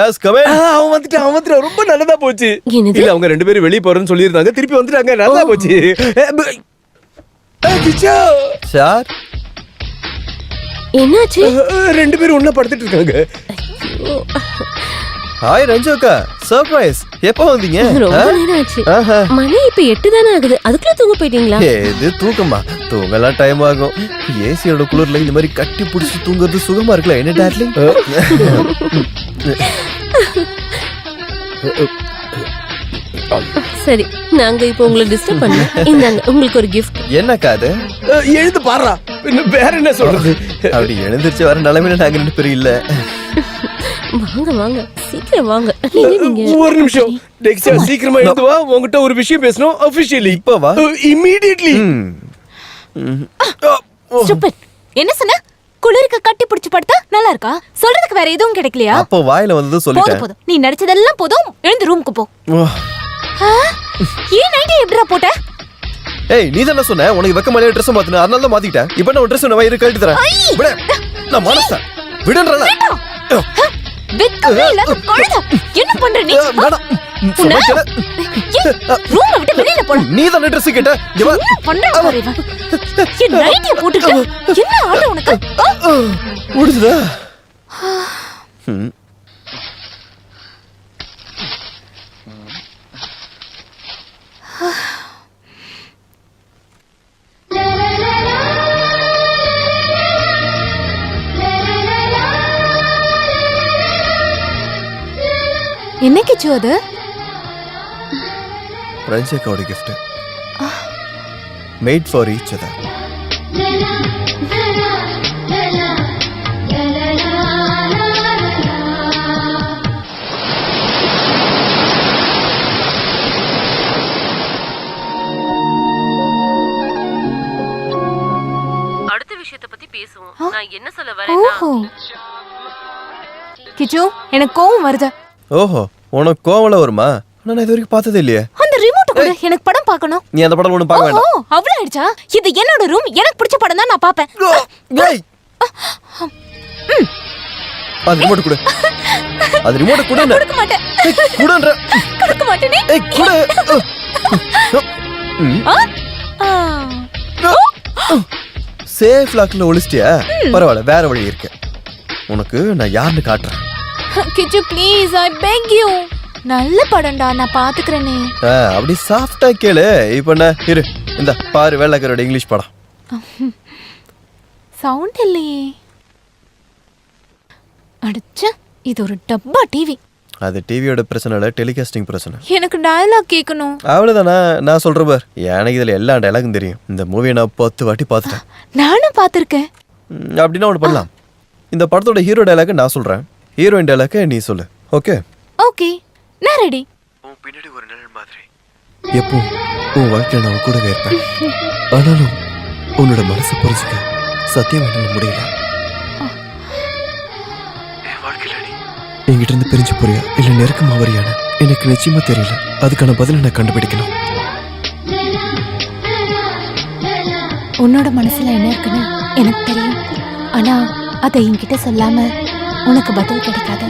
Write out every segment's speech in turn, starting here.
Yes come in. அவன் வந்துட்டான் ரொம்ப நல்லதா போச்சு. இல்ல அவங்க ரெண்டு பேரும் வெளிய போறேன்னு சொல்லிருந்தாங்க, திருப்பி வந்துட்டாங்க, நல்லா போச்சு. கிச்சா சார் என்னாச்சு? ரெண்டு பேரும் ஒண்ணா படுத்துட்டு இருக்காங்க. ஹாய் ரஞ்சு அக்கா, சர்ப்ரைஸ். எப்போ வந்தீங்க? ரொம்ப நேரம் ஆச்சு. ஆஹா. மணி இப்ப 8 தானே ஆகுது, அதுக்குள்ள தூங்க போயிட்டீங்களா? இது தூக்கமா? தூங்கலாம் டைம் ஆகும். ஏசியோட குளிர்ல இந்த மாதிரி கட்டி பிடிச்சி தூங்குறது சுகமா இருக்குல்ல என்ன டார்லிங்? சரி, நாங்க இப்போ உங்களை டிஸ்டர்ப் பண்ணல. இந்தாங்க உங்களுக்கு ஒரு gift. என்னக்கா அது? எழுந்து பாடுறா, வேற என்ன சொல்றது? அப்படி எழுந்திருச்சு வர நிலைமையில நாங்க ரெண்டு பேரும் இல்ல. வாங்க வாங்க, சீக்கிரம் வாங்க. நீங்க ஒரு நிமிஷம் டெக்ஸா, சீக்கிரமா எழுந்து வா, உன்கிட்ட ஒரு விஷயம் பேசணும் அபிஷியலி. இப்ப வா. இமிடியட்லி. ஸ்டூபிட். என்ன சொன்ன? குளிருக்கு கட்டி பிடிச்சு படுத்தா நல்லா இருக்கா? சொல்றதுக்கு வேற எதுவும் கிடைக்கலையா? அப்ப வாயில வந்தது சொல்லிட்டேன். போதும், நீ நடிச்சதெல்லாம் போதும், எழுந்து ரூமுக்கு போ. ஏன் நைட்டி எப்படிடா போட்ட? ஏய், நீ தான சொன்ன உனக்கு வெக்கமாலே Dress மாத்துன, அதனால தான் மாத்திட்டேன். இப்போ நான் Dress நான் வயிறு கழட்டி தரேன். விடு. நான் மனசேன். விடுன்றல. வெக்கமே இல்லாத கழுதை. என்ன பண்ற நீ? வேணாம். ரூமை விட்டு வெளியில போடா. நீ தான Dress கேட்ட. இங்க வா. என்ன பண்ற பாரு இவன். என் நைட்டியை போட்டுட்டு என்ன ஆட உனக்கு? முடிஞ்சதா? என்ன கிச்சு அது? ரஞ்சிகாவோட gift. Made for each other. அடுத்த விஷயத்தை பத்தி பேசுவோம். நான் என்ன சொல்ல வரேன்னா, கிச்சு, எனக்கு கோவம் வருது. ஓஹோ, உனக்கு கோவல வருமா? நான் இது வரைக்கும் பார்த்ததே இல்லையே. அந்த ரிமோட் கூட எனக்கு படம் பார்க்கணும். நீ அந்த படம் ஒண்ணு பார்க்க வேண்டாம். அவ்வளவு ஆயிடுச்சா? இது என்னோட ரூம், எனக்கு பிடிச்ச படம் தான் நான் பாப்பேன். ஏய், அது ரிமோட் கொடு. அது ரிமோட் கொடு. கொடுக்க மாட்டேன். குடுன்ற. கொடுக்க மாட்டேனே. ஏய், குடு. சேஃப் லாக்ல ஒளிச்சிட்டியா? பரவாயில்ல, வேற வழி இருக்கு. உனக்கு நான் யாருன்னு காட்டுறேன். கிச்சு ப்ளீஸ், ஐ பெக் யூ. நல்ல படம்டா, நான் பாத்துக்கறேனே. அப்படி சாஃப்ட்டா கேளு. இப்போ நான் இரு, இந்த பாரு வேலைக்காரோட இங்கிலீஷ் படம். சவுண்ட் இல்லையே. அடச்சே, இது ஒரு டப்பா டிவி. அது டிவியோட பிரச்சனை இல்ல, டெலிகாஸ்டிங் பிரச்சனை. எனக்கு டயலாக் கேட்கணும். அவ்வளவுதானா? நான் சொல்ற பார், எனக்கு இதுல எல்லா டயலாகும் தெரியும். இந்த மூவியை நான் 10 வாட்டி பார்த்துட்டேன். நானும் பார்த்திருக்கேன். அப்படின்னா ஒன்று பண்ணலாம். இந்த படத்தோட ஹீரோ டயலாக நான் சொல்றேன், ஹீரோயின் டயலாக நீ சொல்லு. ஓகே? ஓகே, நான் ரெடி. உன் பின்னாடி ஒரு நிழல் மாதிரி எப்போ உன் வாழ்க்கையில நான் கூடவே இருப்பேன். ஆனாலும் உன்னோட மனசை புரிஞ்சுக்க சத்தியம் என்னால முடியல. என் வாழ்க்கையில நீ என்கிட்ட இருந்து பிரிஞ்சு போறியா இல்ல நெருக்கமா வரியான எனக்கு நிச்சயமா தெரியல. அதுக்கான பதிலை நான் கண்டுபிடிக்கணும். உன்னோட மனசுல என்ன இருக்குன்னு எனக்கு தெரியும். ஆனா அதை என்கிட்ட சொல்லாம உனக்கு பதில் கிடைக்காது.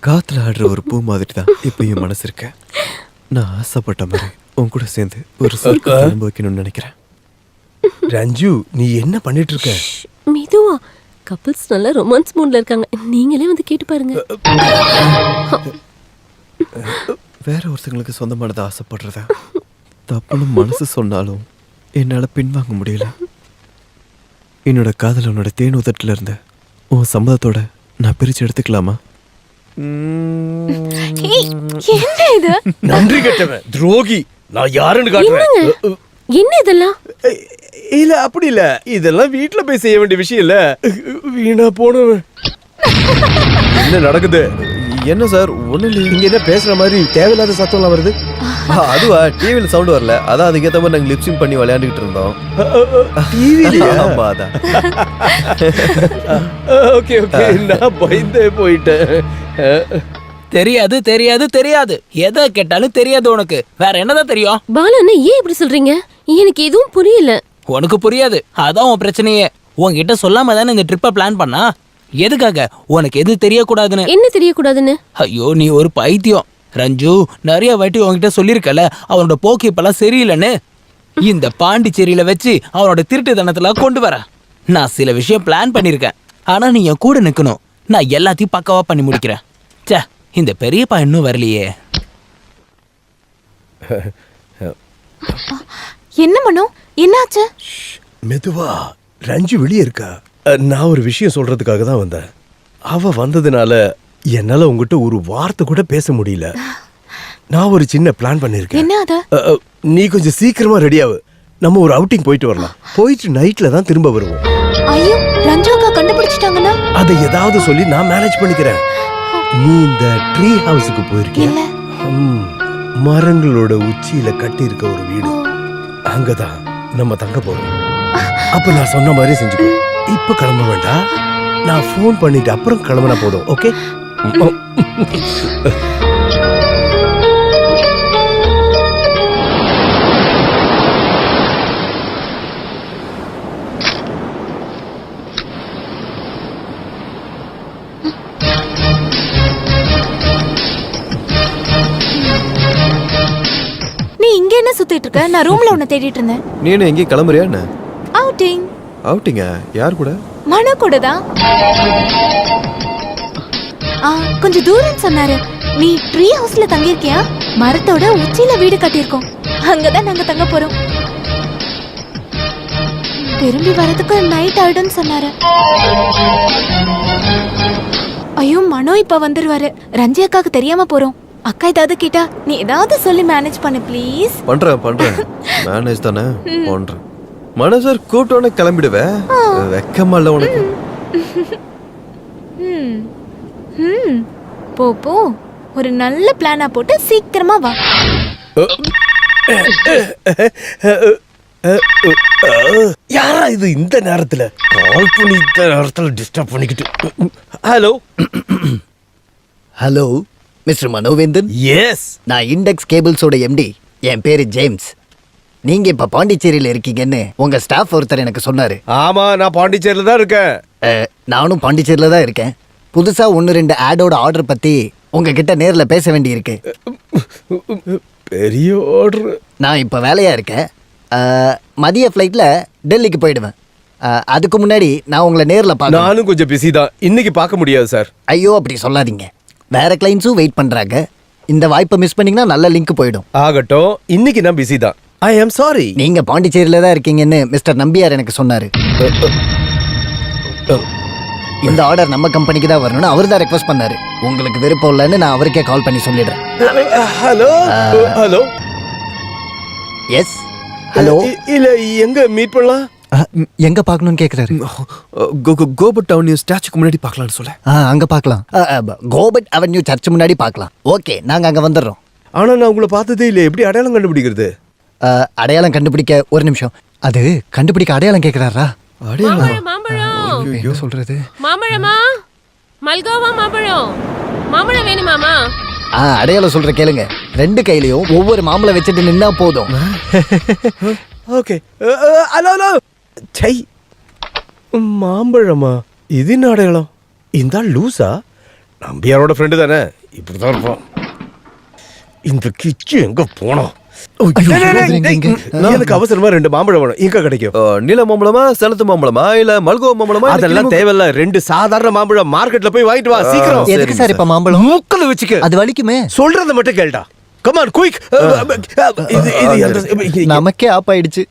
காத்துல ஆடுற ஒரு பூ மாதிரி தான் இப்ப என் மனசு இருக்க. நான் ஆசைப்பட்ட மாதிரி உன் கூட சேர்ந்து ஒரு சொர்க்கம் அனுபவிக்கணும்னு நினைக்கிறேன். ரஞ்சு, நீ என்ன பண்ணிட்டு இருக்க? மெதுவா. கப்பிள்ஸ் நல்லா ரொமான்ஸ் மூட்ல இருக்காங்க, நீங்களே வந்து கேட்டு பாருங்க. வேற ஒருத்தங்களுக்கு சொந்தமானதை ஆசைப்படுறதா தப்புன்னு மனசு சொன்னாலும் என்னால பின்வாங்க முடியல. என்னோட காதல் உன்னோட தேன் உதட்டுல இருந்த உன் சம்மதத்தோட நான் பிரிச்சு எடுத்துக்கலாமா? என்ன இது? நன்றி கெட்டவன், துரோகி. நான் யாருன்னு காட்டுறேன். என்ன இதெல்லாம்? இல்ல அப்படி இல்ல, இதெல்லாம் வீட்டுல போய் செய்ய வேண்டிய விஷயம் இல்ல. வீணா போனவன். என்ன நடக்குது? என்ன சார்? ஒண்ணு இல்லையே. இங்க என்ன பேசுற மாதிரி தேவையில்லாத சத்தம்லாம் வருது? அதுவா, டிவில சவுண்ட் வரல, அதான் அதுக்கேற்ற மாதிரி நாங்க லிப்சிங் பண்ணி விளையாண்டுகிட்டு இருந்தோம். ஆமா, அதான். ஓகே ஓகே, நான் பயந்தே போயிட்டேன். தெரியாது தெரியாது தெரியாது, எதை கேட்டாலும் தெரியாது உனக்கு. வேற என்னதான் தெரியும்? பாலா அண்ணா, ஏன் இப்படி சொல்றீங்க? எனக்கு எதுவும் புரியல. உனக்கு புரியாது, அதான் உன் பிரச்சனையே. உன்கிட்ட சொல்லாம தானே இந்த ட்ரிப்பை பிளான் பண்ணா. எதுக்காக? உனக்கு எது தெரியக்கூடாதுன்னு. என்ன தெரியக்கூடாதுன்னு? ஐயோ, நீ ஒரு பைத்தியம். ரஞ்சு நிறைய வாட்டி உன்கிட்ட சொல்லியிருக்கல அவனோட போக்கு இப்பெல்லாம் சரியில்லைன்னு. இந்த பாண்டிச்சேரியில வச்சு அவனோட திருட்டுத்தனத்துல கொண்டு வர நான் சில விஷயம் பிளான் பண்ணிருக்கேன். ஆனா நீ என் கூட நிக்கணும். நான் எல்லாத்தையும் பக்காவா பண்ணி முடிக்கிறேன். சே, இந்த பெரியப்பா இன்னும் வரலையே. என்ன மனோ, என்னாச்சு? மெதுவா. ரஞ்சு வெளியே இருக்கா. நான் ஒரு விஷயம் சொல்றதுக்காக தான் வந்தேன். அவ வந்ததுனால என்னால உங்ககிட்ட ஒரு வார்த்தை கூட பேச முடியல. நான் ஒரு சின்ன பிளான் பண்ணிருக்கேன். என்ன அது? நீ கொஞ்சம் சீக்கிரமா ரெடியாவு. நம்ம ஒரு அவுட்டிங் போயிட்டு வரலாம். போயிட்டு நைட்ல தான் திரும்ப வருவோம். ஐயோ, ரஞ்சுக்கா கண்டுபிடிச்சிட்டாங்கன்னா? அதை ஏதாவது சொல்லி நான் மேனேஜ் பண்ணிக்கிறேன். நீ இந்த ட்ரீ ஹவுஸுக்கு போயிருக்கியா? இல்ல. மரங்களோட உச்சியில கட்டி இருக்க ஒரு வீடு, அங்கதான் நம்ம தங்க போறோம். அப்ப நான் சொன்ன மாதிரி செஞ்சுக்கோ. இப்ப கிளம்ப வேண்டாம். நான் ஃபோன் பண்ணிட்டு அப்புறம் கிளம்பினா போதும். ஓகே? நீ இங்க என்ன சுத்திட்டு இருக்க? நான் ரூம்ல உன்னை தேடிட்டு இருந்தேன். நீ என்ன எங்கேயும் கிளம்புறியா என்ன? அவுட்டிங். அவுட்டிங்க? யார் கூட? மனோ கூட தான். கொஞ்சம் தூரம் சொன்னாரு. நீ ட்ரீ ஹவுஸ்ல தங்கியிருக்கியா? மரத்தோட உச்சியில வீடு கட்டியிருக்கோம். அங்கதான் நாங்க தங்க போறோம். திரும்பி வரதுக்கு நைட் ஆயிடும்னு சொன்னாரு. ஐயோ, மனோ இப்ப வந்துருவாரு. ரஞ்சி அக்காக்கு தெரியாம போறோம். அக்கா ஏதாவது கேட்டா நீ ஏதாவது சொல்லி மேனேஜ் பண்ணு ப்ளீஸ். பண்றேன் மேனேஜ் தானே பண்றேன். மனசர் கூப்பிட்டோன்னே கிளம்பிடுவேன். வெக்கமா இல்ல உனக்கு? போ போ, ஒரு நல்ல பிளானா போட்டு சீக்கிரமா வா. யாரா இது இந்த நேரத்துல கால் பண்ணி இந்த நேரத்துல டிஸ்டர்ப் பண்ணிக்கிட்டு? Hello hello mister Manovendhan. Yes, நான் இண்டெக்ஸ் கேபிள்ஸோட எம்டி. என் பேரு ஜேம்ஸ். நீங்க இப்ப பாண்டிச்சேரியில இருக்கீங்கன்னு உங்க ஸ்டாஃப் ஒருத்தர் எனக்கு சொன்னாரு. ஆமா, நான் பாண்டிச்சேரியில தான் இருக்கேன். நானும் பாண்டிச்சேரியில தான் இருக்கேன். புதுசா 1-2 ஆடோட ஆர்டர் பத்தி உங்ககிட்ட நேர்ல பேச வேண்டி இருக்கு. பெரிய ஆர்டர். நான் இப்ப வேலையா இருக்கேன். மதிய ஃப்ளைட்ல டெல்லிக்கு போயிடுவேன். அதுக்கு முன்னாடி நான் உங்களை நேர்ல பார்க்கணும். நானும் கொஞ்சம் பிஸி தான், இன்னைக்கு பார்க்க முடியாது சார். ஐயோ, அப்படி சொல்லாதீங்க. வேற கிளைண்ட்ஸும் வெயிட் பண்றாங்க. இந்த வாய்ப்பை மிஸ் பண்ணீங்கன்னா நல்ல லிங்க் போயிடும். ஆகட்டும், இன்னைக்கு நான் பிஸி தான். ஐ ஆம் சாரி. நீங்க பாண்டிச்சேரியில தான் இருக்கீங்கன்னு மிஸ்டர் நம்பியார் எனக்கு சொன்னாரு. இந்த ஆர்டர் நம்ம கம்பெனிக்கு தான் வரணும்னு அவர் தான் ரெக்வஸ்ட் பண்ணாரு. உங்களுக்கு விருப்பம் இல்லைன்னு நான் அவருக்கே கால் பண்ணி சொல்லிடுறேன். Hello hello. Yes hello. இல்ல, எங்க மீட் பண்ணலாம்? எங்க பார்க்கணும்னு கேக்குறாரு. கோபட் டவுன் ஸ்டாச்சுக்கு முன்னாடி பார்க்கலாம்னு சொல்ல. அங்க பார்க்கலாம். கோபட் அவென்யூ சர்ச் முன்னாடி பார்க்கலாம். ஓகே, நாங்க அங்க வந்துடுறோம். ஆனா நான் உங்களை பார்த்ததே இல்லை. எப்படி அடையாளம் கண்டுபிடிக்கிறது? அடையாளம் கண்டுபிடிக்க ஒரு நிமிஷம். அது கண்டுபிடிக்க அடையாளம் கேக்குறாரா? மாம்பழம் சொல்றது மாம்பழமா? மல்கோவா மாம்பழம்? மாம்பழம் வேணுமாமா? அடையாளம் சொல்ற கேளுங்க. 2 கையிலயும் ஒவ்வொரு மாம்பழம் வச்சுட்டு நின்னா போதும். ஓகே. Hello hello. சை, மாம்பழமா? இது என்ன அடையாளம்? இந்த லூசா? நம்பியாரோட ஃப்ரெண்டு தானே, இப்படிதான் இருப்பான். இந்த கிச்சு எங்க போனோம்? எனக்கு அவசரமா 2 மாம்பழம் வேணும். எங்க கிடைக்கும்? நீல மாம்பழமா, செனத்து மாம்பழமா, இல்ல மல்கோவா மாம்பழமா? அதெல்லாம் தேவையில்ல. 2 சாதாரண மாம்பழம் மார்க்கெட்ல போய் வாங்கிட்டு வா சீக்கிரம். எதுக்கு சார் இப்ப மாம்பழம்? மூக்கல வச்சுக்க. அது வலிக்குமே. சொல்றத மட்டும் கேளுடா. Come on quick. நமக்கே ஆப் ஆயிடுச்சு.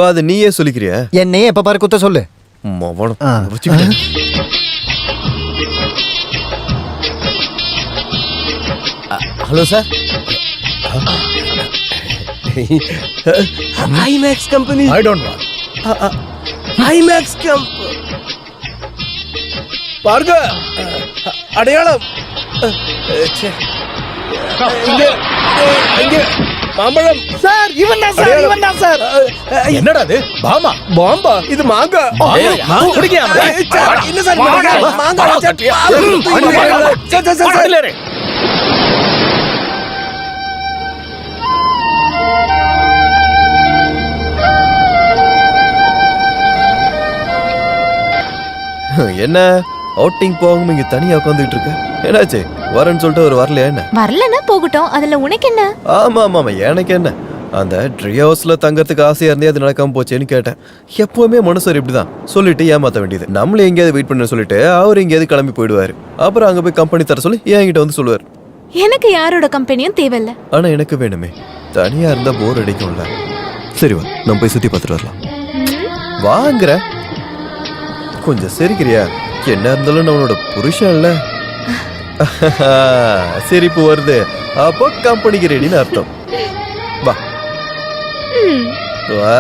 அது நீயே சொல்லிக்கிறியா? என்னையே எப்ப பாரு குத்த சொல்லு. Hello sir. IMAX company. I don't know. IMAX பாருங்க, அடையாளம். மாம்பழம் சார். இவன் தான் சார், இவன் தான் சார். என்னடா இது? பாமா? பாம்பா? இது மாங்கா. என்ன சார் மாங்கா? என்ன அவுட்டிங் போகாம இங்க தனியா உட்காந்துட்டு இருக்க? என்னாச்சு? வரேன்னு சொல்லிட்டு ஒரு வரலையா என்ன? வரலன்னா போகட்டும், அதுல உனக்கு என்ன? ஆமா ஆமா ஆமா, எனக்கு என்ன, அந்த ட்ரீ ஹவுஸ்ல தங்கறதுக்கு ஆசையா இருந்தே அது நடக்காம போச்சேன்னு கேட்டேன். எப்பவுமே மனுஷர் இப்படிதான் சொல்லிட்டு ஏமாத்த வேண்டியது. நம்மள எங்கேயாவது வெயிட் பண்ண சொல்லிட்டு அவர் எங்கேயாவது கிளம்பி போயிடுவாரு. அப்புறம் அங்க போய் கம்பெனி தர சொல்லி என்கிட்ட வந்து சொல்லுவார். எனக்கு யாரோட கம்பெனியும் தேவையில்ல. ஆனா எனக்கு வேணுமே, தனியா இருந்தா போர் அடிக்கும்ல. சரி வா, நம்ம போய் சுத்தி பார்த்துட்டு வரலாம். வாங்குற கொஞ்சம் சிரிக்கிறியா? என்ன இருந்தாலும் நம்மளோட புருஷன் இல்ல. சிரிப்பு வருது, அப்போ கம்பெனிக்கு ரெடின்னு அர்த்தம். வா வா.